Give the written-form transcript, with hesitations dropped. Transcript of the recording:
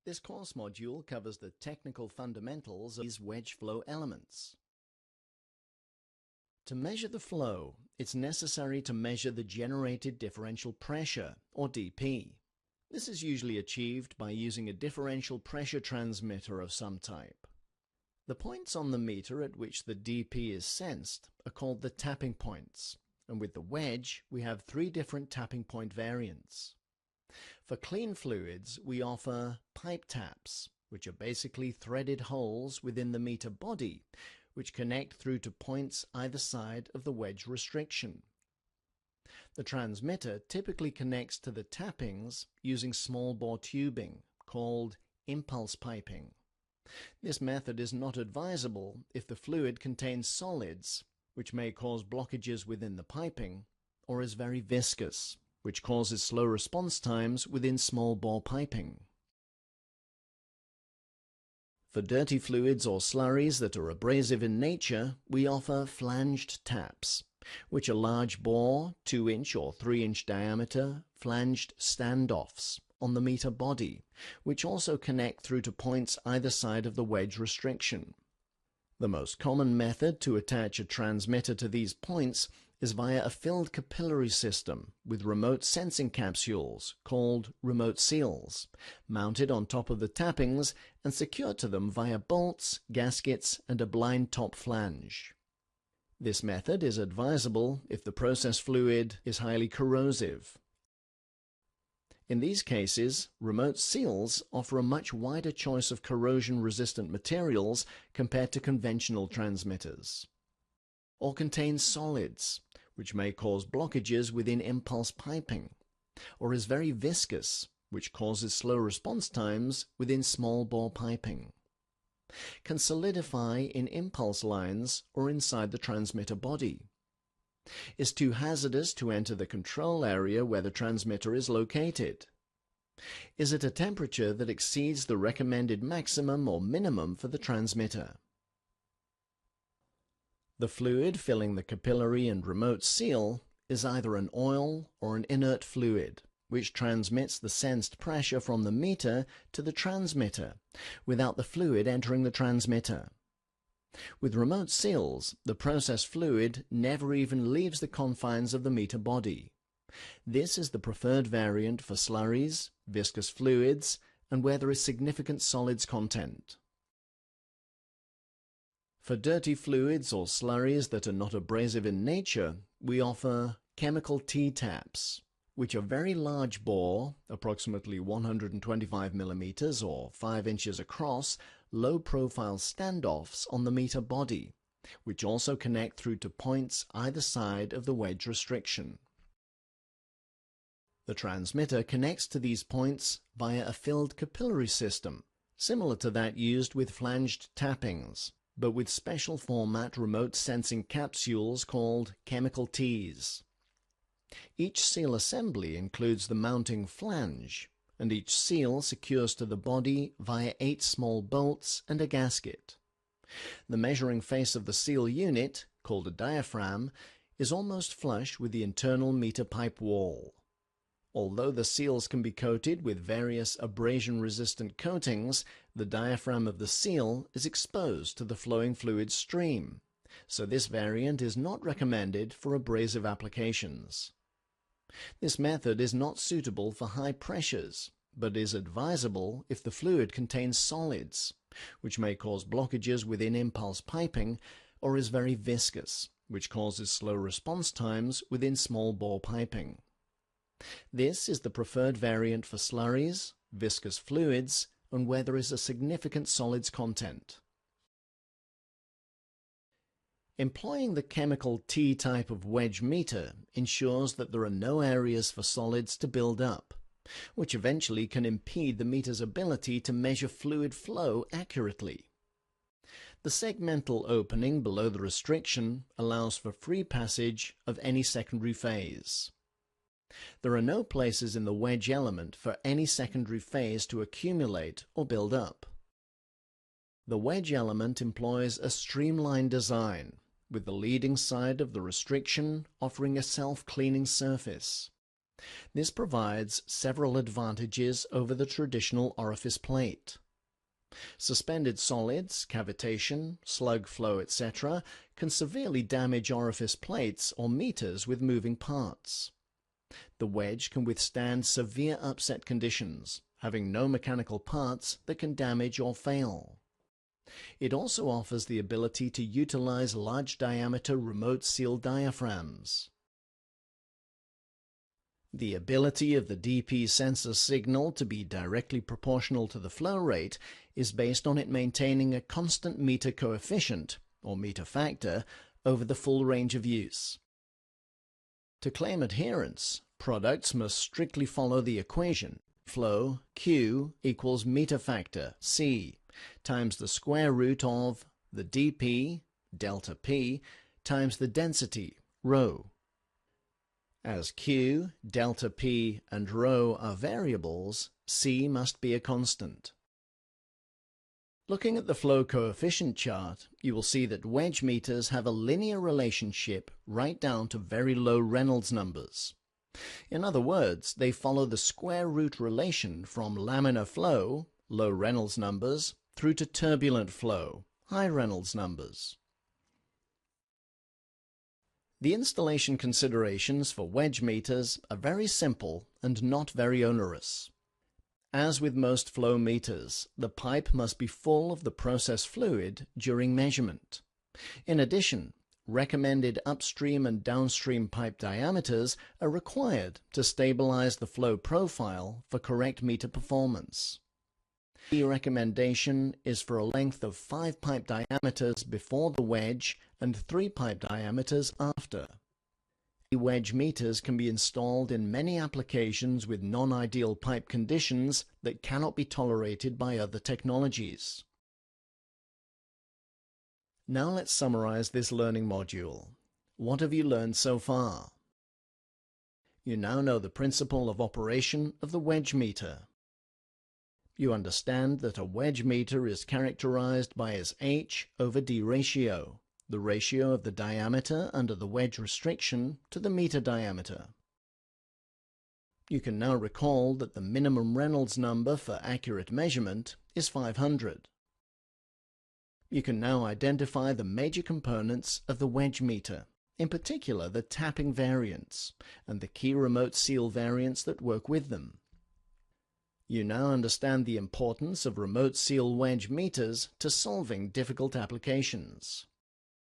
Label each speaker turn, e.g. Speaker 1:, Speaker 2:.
Speaker 1: This course module covers the technical fundamentals of these wedge flow elements. To measure the flow, it's necessary to measure the generated differential pressure, or dP. This is usually achieved by using a differential pressure transmitter of some type. The points on the meter at which the dP is sensed are called the tapping points, and with the wedge we have 3 different tapping point variants. For clean fluids, we offer pipe taps, which are basically threaded holes within the meter body, which connect through to points either side of the wedge restriction. The transmitter typically connects to the tappings using small bore tubing, called impulse piping. This method is not advisable if the fluid contains solids, which may cause blockages within the piping, or is very viscous, which causes slow response times within small bore piping. For dirty fluids or slurries that are abrasive in nature, we offer flanged taps, which are large bore, 2-inch or 3-inch diameter, flanged standoffs on the meter body, which also connect through to points either side of the wedge restriction. The most common method to attach a transmitter to these points is via a filled capillary system with remote sensing capsules, called remote seals, mounted on top of the tappings and secured to them via bolts, gaskets, and a blind top flange. This method is advisable if the process fluid is highly corrosive. In these cases, remote seals offer a much wider choice of corrosion-resistant materials compared to conventional transmitters. Or contain solids, which may cause blockages within impulse piping, or is very viscous, which causes slow response times within small bore piping. Can solidify in impulse lines or inside the transmitter body. Is too hazardous to enter the control area where the transmitter is located. Is at a temperature that exceeds the recommended maximum or minimum for the transmitter. The fluid filling the capillary and remote seal is either an oil or an inert fluid, which transmits the sensed pressure from the meter to the transmitter without the fluid entering the transmitter. With remote seals, the process fluid never even leaves the confines of the meter body. This is the preferred variant for slurries, viscous fluids, and where there is significant solids content. For dirty fluids or slurries that are not abrasive in nature, we offer chemical T-taps, which are very large bore, approximately 125 millimeters or 5 inches across, low-profile standoffs on the meter body, which also connect through to points either side of the wedge restriction. The transmitter connects to these points via a filled capillary system, similar to that used with flanged tappings, but with special format remote sensing capsules called chemical Ts. Each seal assembly includes the mounting flange, and each seal secures to the body via 8 small bolts and a gasket. The measuring face of the seal unit, called a diaphragm, is almost flush with the internal meter pipe wall. Although the seals can be coated with various abrasion-resistant coatings, the diaphragm of the seal is exposed to the flowing fluid stream, so this variant is not recommended for abrasive applications. This method is not suitable for high pressures, but is advisable if the fluid contains solids, which may cause blockages within impulse piping, or is very viscous, which causes slow response times within small bore piping. This is the preferred variant for slurries, viscous fluids, and where there is a significant solids content. Employing the chemical T type of wedge meter ensures that there are no areas for solids to build up, which eventually can impede the meter's ability to measure fluid flow accurately. The segmental opening below the restriction allows for free passage of any secondary phase. There are no places in the wedge element for any secondary phase to accumulate or build up. The wedge element employs a streamlined design, with the leading side of the restriction offering a self-cleaning surface. This provides several advantages over the traditional orifice plate. Suspended solids, cavitation, slug flow, etc. can severely damage orifice plates or meters with moving parts. The wedge can withstand severe upset conditions, having no mechanical parts that can damage or fail. It also offers the ability to utilize large diameter remote seal diaphragms. The ability of the DP sensor signal to be directly proportional to the flow rate is based on it maintaining a constant meter coefficient, or meter factor, over the full range of use. To claim adherence, products must strictly follow the equation flow Q equals meter factor C times the square root of the dP, delta P, times the density, rho. As Q, delta P, and rho are variables, C must be a constant. Looking at the flow coefficient chart, you will see that wedge meters have a linear relationship right down to very low Reynolds numbers. In other words, they follow the square root relation from laminar flow, low Reynolds numbers, through to turbulent flow, high Reynolds numbers. The installation considerations for wedge meters are very simple and not very onerous. As with most flow meters, the pipe must be full of the process fluid during measurement. In addition, recommended upstream and downstream pipe diameters are required to stabilize the flow profile for correct meter performance. The recommendation is for a length of 5 pipe diameters before the wedge and 3 pipe diameters after. Wedge meters can be installed in many applications with non-ideal pipe conditions that cannot be tolerated by other technologies. Now let's summarize this learning module. What have you learned so far? You now know the principle of operation of the wedge meter. You understand that a wedge meter is characterized by its H/D ratio, the ratio of the diameter under the wedge restriction to the meter diameter. You can now recall that the minimum Reynolds number for accurate measurement is 500. You can now identify the major components of the wedge meter, in particular the tapping variants, and the key remote seal variants that work with them. You now understand the importance of remote seal wedge meters to solving difficult applications.